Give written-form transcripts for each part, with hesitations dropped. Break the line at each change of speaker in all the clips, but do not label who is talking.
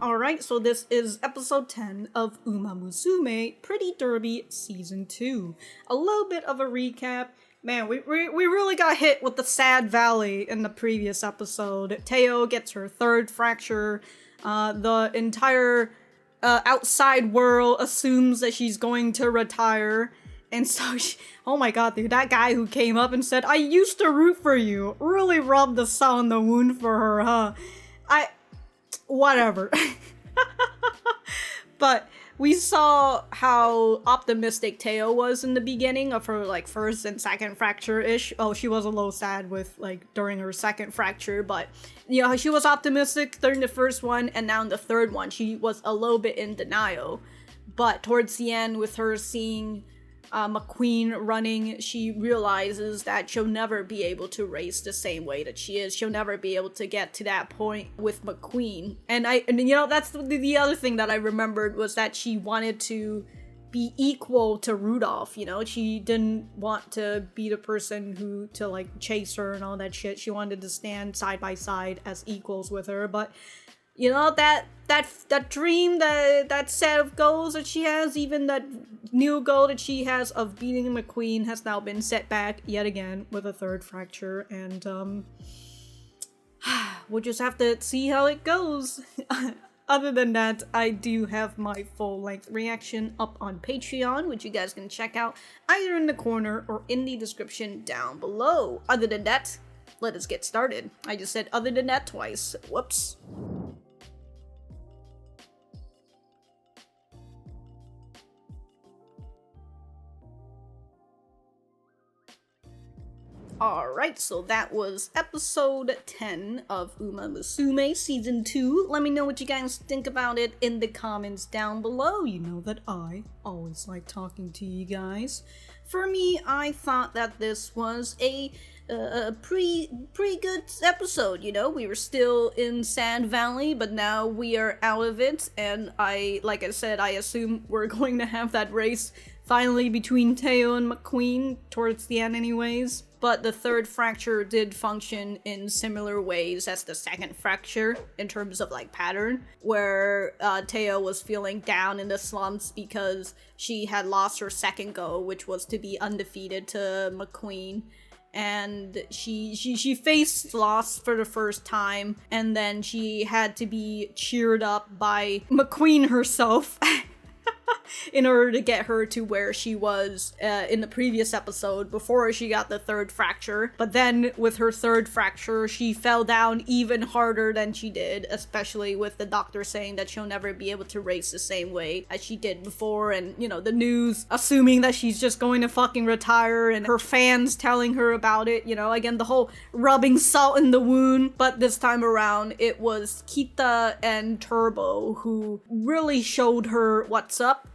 Alright, so this is episode 10 of Uma Musume Pretty Derby Season 2. A little bit of a recap. Man, we really got hit with the sad valley in the previous episode. Teio gets her third fracture. The entire outside world assumes that she's going to retire. And so, oh my god, dude, that guy who came up and said, "I used to root for you," really rubbed the salt in the wound for her, huh? Whatever. But we saw how optimistic Teio was in the beginning of her, like, first and second fracture-ish. Oh, she was a little sad with, like, during her second fracture, but, you know, she was optimistic during the first one, and now in the third one, she was a little bit in denial. But towards the end, with her seeing McQueen running, she realizes that she'll never be able to race the same way that she is. She'll never be able to get to that point with McQueen. And you know, that's the other thing that I remembered was that she wanted to be equal to Rudolf, you know? She didn't want to be the person who, to like chase her and all that shit. She wanted to stand side by side as equals with her, but you know, that dream, that set of goals that she has, even that new goal that she has of beating McQueen has now been set back yet again with a third fracture, and we'll just have to see how it goes. Other than that, I do have my full-length reaction up on Patreon, which you guys can check out either in the corner or in the description down below. Other than that, let us get started. I just said other than that twice. Whoops. Alright, so that was episode 10 of Uma Musume Season 2. Let me know what you guys think about it in the comments down below. You know that I always like talking to you guys. For me, I thought that this was a pretty good episode, you know? We were still in Sand Valley, but now we are out of it, and like I said, I assume we're going to have that race finally between Teio and McQueen towards the end anyways. But the third fracture did function in similar ways as the second fracture in terms of like pattern, where Teio was feeling down in the slumps because she had lost her second goal, which was to be undefeated to McQueen. And she faced loss for the first time, and then she had to be cheered up by McQueen herself in order to get her to where she was in the previous episode before she got the third fracture. But then with her third fracture, she fell down even harder than she did, especially with the doctor saying that she'll never be able to race the same way as she did before, and, you know, the news assuming that she's just going to fucking retire, and her fans telling her about it, you know, again, the whole rubbing salt in the wound. But this time around, it was Kita and Turbo who really showed her what's up.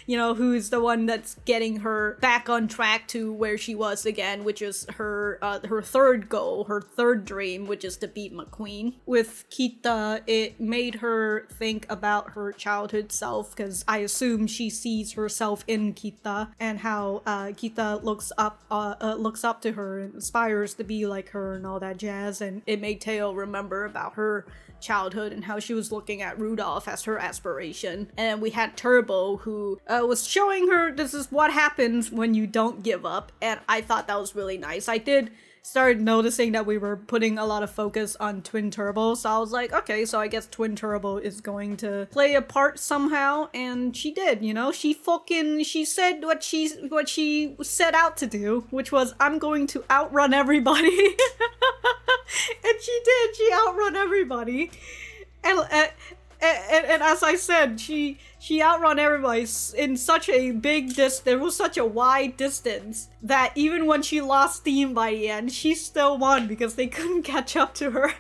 You know, who's the one that's getting her back on track to where she was again, which is her third goal, her third dream, which is to beat McQueen. With Kita, it made her think about her childhood self, because I assume she sees herself in Kita, and how Kita looks up to her and aspires to be like her and all that jazz. And it made Teio remember about her childhood and how she was looking at Rudolf as her aspiration. And we had Turbo, who was showing her this is what happens when you don't give up, and I thought that was really nice. I did start noticing that we were putting a lot of focus on Twin Turbo, so I was like, okay, so I guess Twin Turbo is going to play a part somehow, and she did, you know? She said what she set out to do, which was, I'm going to outrun everybody. And she did, she outrun everybody. And as I said, she outrun everybody in such a big distance. There was such a wide distance that even when she lost steam by the end, she still won because they couldn't catch up to her.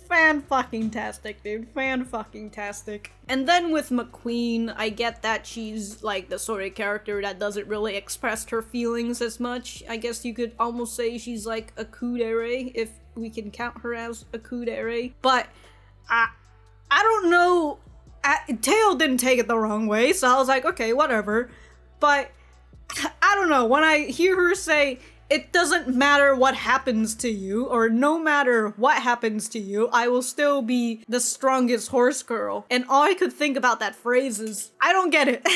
Fan-fucking-tastic, dude. Fan-fucking-tastic. And then with McQueen, I get that she's, like, the sort of character that doesn't really express her feelings as much. I guess you could almost say she's, like, a kudere, if we can count her as a kudere. But, I don't know. Teio didn't take it the wrong way, so I was like, okay, whatever. But, I don't know. When I hear her say, it doesn't matter what happens to you, or no matter what happens to you, I will still be the strongest horse girl. And all I could think about that phrase is, I don't get it.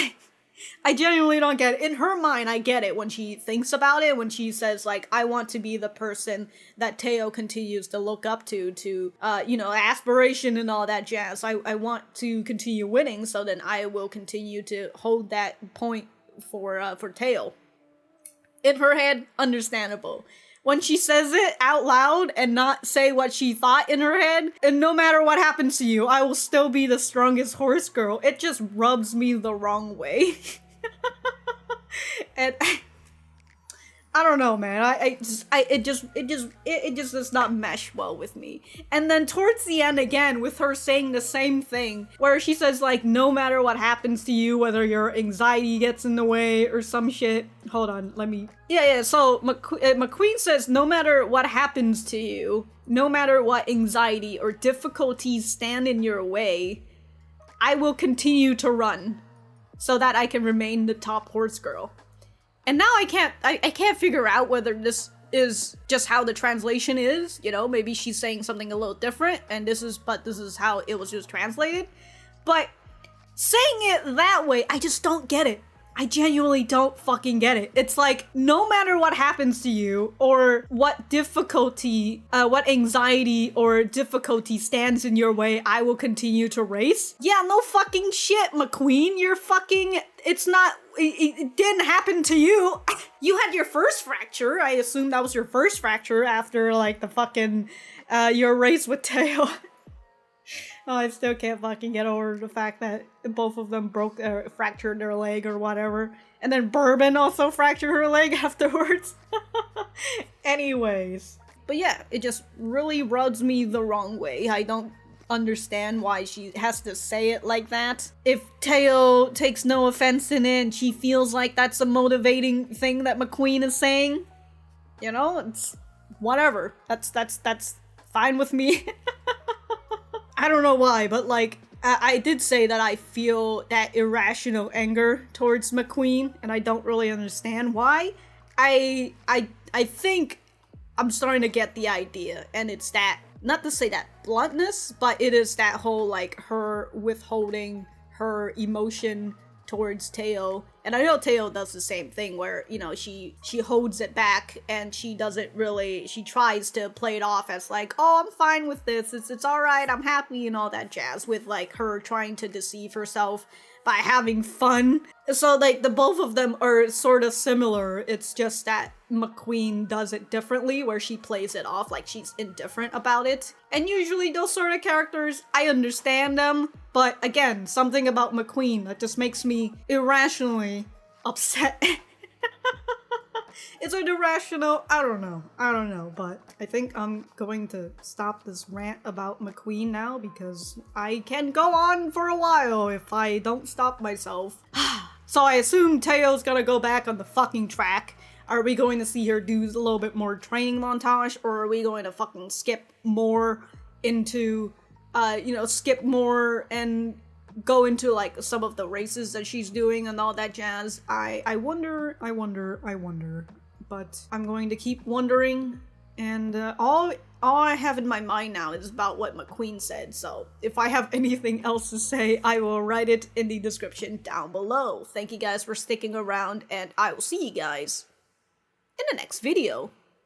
I genuinely don't get it. In her mind, I get it when she thinks about it, when she says, like, I want to be the person that Teio continues to look up to, you know, aspiration and all that jazz. I want to continue winning, so then I will continue to hold that point for Teio. In her head, understandable. When she says it out loud and not say what she thought in her head, and no matter what happens to you, I will still be the strongest horse girl, it just rubs me the wrong way. And I don't know, man. It just does not mesh well with me. And then towards the end again, with her saying the same thing, where she says, like, no matter what happens to you, whether your anxiety gets in the way or some shit. Hold on, let me... Yeah, so McQueen says, no matter what happens to you, no matter what anxiety or difficulties stand in your way, I will continue to run so that I can remain the top horse girl. And now I can't figure out whether this is just how the translation is, you know, maybe she's saying something a little different, and this is how it was just translated. But saying it that way, I just don't get it. I genuinely don't fucking get it. It's like, no matter what happens to you, or what difficulty, what anxiety or difficulty stands in your way, I will continue to race. Yeah, no fucking shit, McQueen. You're fucking... It's not... It didn't happen to you. You had your first fracture. I assume that was your first fracture after, like, the fucking, your race with Teio. Oh, I still can't fucking get over the fact that both of them fractured their leg or whatever. And then Bourbon also fractured her leg afterwards. Anyways. But yeah, it just really rubs me the wrong way. I don't understand why she has to say it like that. If Teio takes no offense in it and she feels like that's a motivating thing that McQueen is saying, you know, it's whatever. That's fine with me. I don't know why, but like, I did say that I feel that irrational anger towards McQueen, and I don't really understand why. I think I'm starting to get the idea, and it's that, not to say that bluntness, but it is that whole, like, her withholding her emotion towards Teio. And I know Teio does the same thing where, you know, she holds it back and she doesn't really, she tries to play it off as like, oh, I'm fine with this, it's alright, I'm happy and all that jazz, with like her trying to deceive herself by having fun. So like the both of them are sort of similar, it's just that McQueen does it differently, where she plays it off like she's indifferent about it. And usually those sort of characters, I understand them, but again, something about McQueen that just makes me irrationally upset. Is it irrational? I don't know, but I think I'm going to stop this rant about McQueen now, because I can go on for a while if I don't stop myself. So I assume Teio's gonna go back on the fucking track. Are we going to see her do a little bit more training montage, or are we going to fucking skip more into, skip more and go into like some of the races that she's doing and all that jazz? I wonder, but I'm going to keep wondering, and all I have in my mind now is about what McQueen said, so if I have anything else to say, I will write it in the description down below. Thank you guys for sticking around, and I will see you guys in the next video.